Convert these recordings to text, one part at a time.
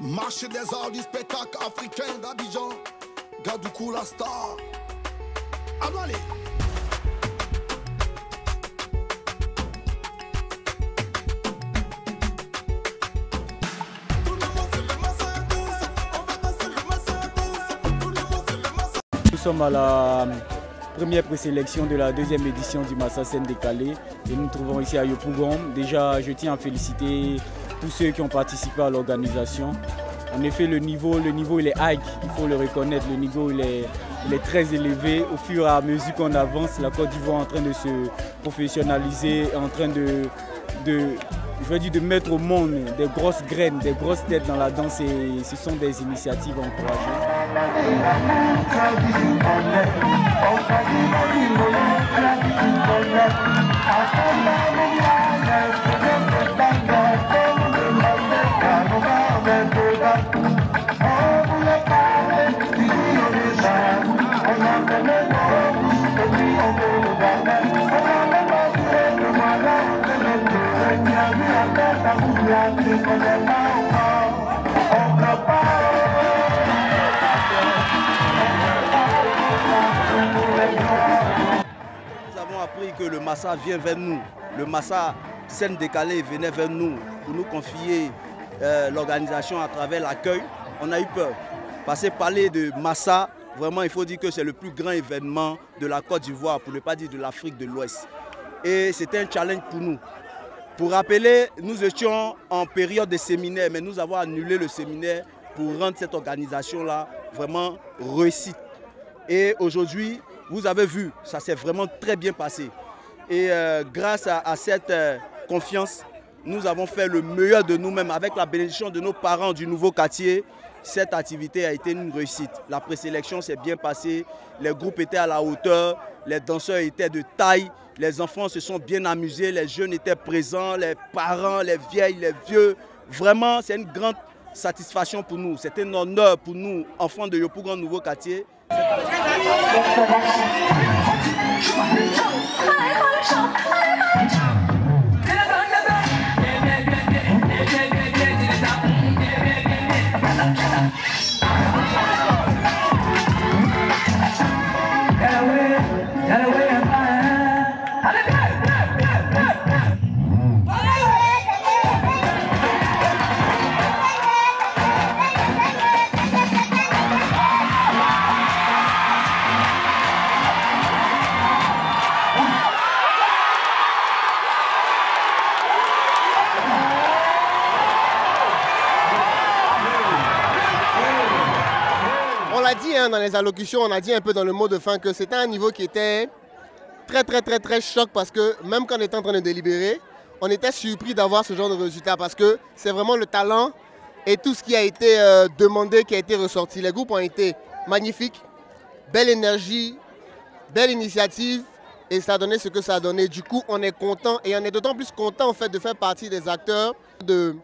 Marché des arts du spectacle africain d'Abidjan, Gadoukou la star. Allez. Nous sommes à la première présélection de la deuxième édition du Massa Scène Décalée et nous nous trouvons ici à Yopougon. Déjà, je tiens à féliciter tous ceux qui ont participé à l'organisation. En effet, le niveau il est high, il faut le reconnaître, le niveau il est très élevé. Au fur et à mesure qu'on avance, la Côte d'Ivoire est en train de se professionnaliser, en train de mettre au monde des grosses graines, des grosses têtes dans la danse et ce sont des initiatives encouragées. Nous avons appris que le Massa vient vers nous. Le Massa Scène Décalée venait vers nous pour nous confier l'organisation à travers l'accueil. On a eu peur. Parce que parler de Massa, vraiment il faut dire que c'est le plus grand événement de la Côte d'Ivoire, pour ne pas dire de l'Afrique de l'Ouest. Et c'était un challenge pour nous. Pour rappeler, nous étions en période de séminaire, mais nous avons annulé le séminaire pour rendre cette organisation-là vraiment réussite. Et aujourd'hui, vous avez vu, ça s'est vraiment très bien passé. Et grâce à cette confiance, nous avons fait le meilleur de nous-mêmes avec la bénédiction de nos parents du nouveau quartier. Cette activité a été une réussite. La présélection s'est bien passée, les groupes étaient à la hauteur, les danseurs étaient de taille, les enfants se sont bien amusés, les jeunes étaient présents, les parents, les vieilles, les vieux. Vraiment, c'est une grande satisfaction pour nous. C'est un honneur pour nous, enfants de Yopougon nouveau quartier. On l'a dit dans les allocutions, on a dit un peu dans le mot de fin que c'était un niveau qui était très choc parce que même quand on était en train de délibérer, on était surpris d'avoir ce genre de résultat parce que c'est vraiment le talent et tout ce qui a été demandé qui a été ressorti. Les groupes ont été magnifiques, belle énergie, belle initiative et ça a donné ce que ça a donné. Du coup, on est content et on est d'autant plus content en fait de faire partie des acteurs de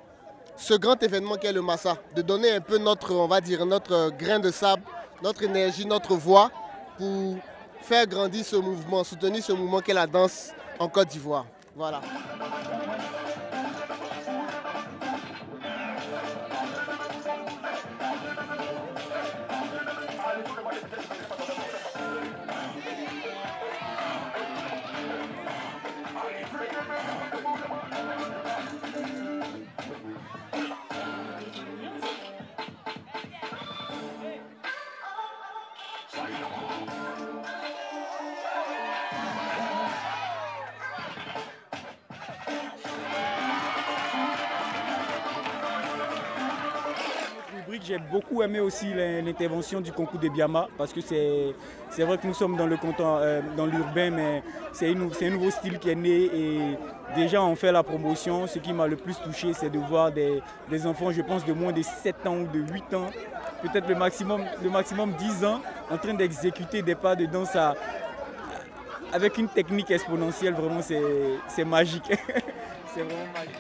ce grand événement qu'est le Massa, de donner un peu notre, on va dire, notre grain de sable, notre énergie, notre voix pour faire grandir ce mouvement, soutenir ce mouvement qu'est la danse en Côte d'Ivoire. Voilà. J'ai beaucoup aimé aussi l'intervention du concours de Biama parce que c'est vrai que nous sommes dans le canton, dans l'urbain, mais c'est un nouveau style qui est né et déjà on fait la promotion. Ce qui m'a le plus touché, c'est de voir des enfants, je pense, de moins de 7 ans ou de 8 ans, peut-être le maximum 10 ans, en train d'exécuter des pas de danse avec une technique exponentielle. Vraiment, c'est magique. C'est vraiment magique.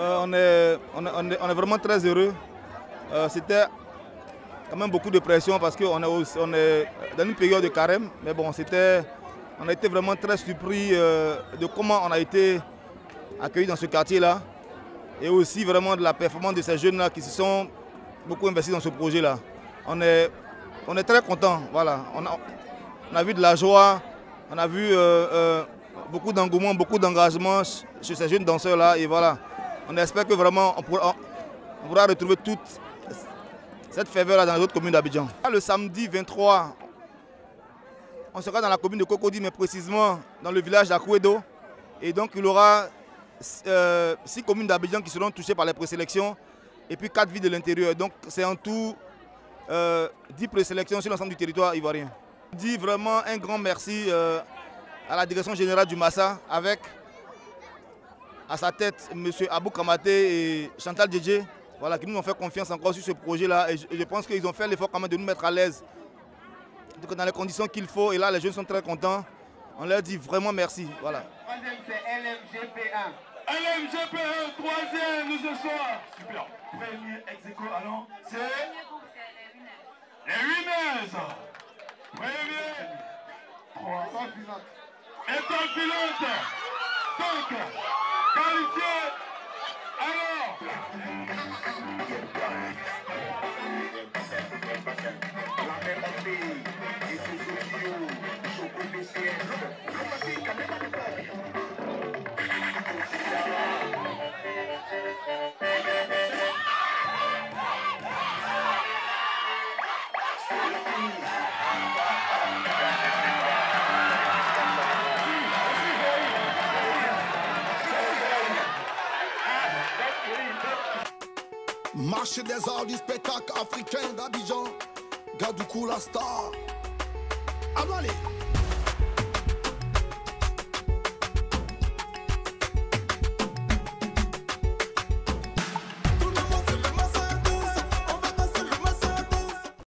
On est vraiment très heureux. C'était quand même beaucoup de pression parce qu'on est dans une période de carême. Mais bon, on a été vraiment très surpris de comment on a été accueillis dans ce quartier-là. Et aussi vraiment de la performance de ces jeunes-là qui se sont beaucoup investis dans ce projet-là. On est très contents. Voilà. On a vu de la joie, on a vu beaucoup d'engouement, beaucoup d'engagement chez ces jeunes danseurs-là. Et voilà, on espère que vraiment on pourra retrouver toute cette ferveur-là dans les autres communes d'Abidjan. Le samedi 23, on sera dans la commune de Cocody, mais précisément dans le village d'Akouedo. Et donc il y aura 6 communes d'Abidjan qui seront touchées par les présélections et puis 4 villes de l'intérieur. Donc c'est en tout 10 présélections sur l'ensemble du territoire ivoirien. Je dis vraiment un grand merci à la direction générale du Massa avec à sa tête M. Abou Kamaté et Chantal Djedje, voilà, qui nous ont fait confiance encore sur ce projet-là. Et je pense qu'ils ont fait l'effort quand même de nous mettre à l'aise dans les conditions qu'il faut. Et là, les jeunes sont très contents. On leur dit vraiment merci. Voilà. Troisième, c'est LMGP1. LMGP1, troisième ce soir. Super. Premier ex-aequo, alors, c'est les Winners. Premier. 3. Étoile pilote. Donc, qualifié. Alors. Marché des arts du spectacle africain d'Abidjan, Gadoukou la star. Avalé.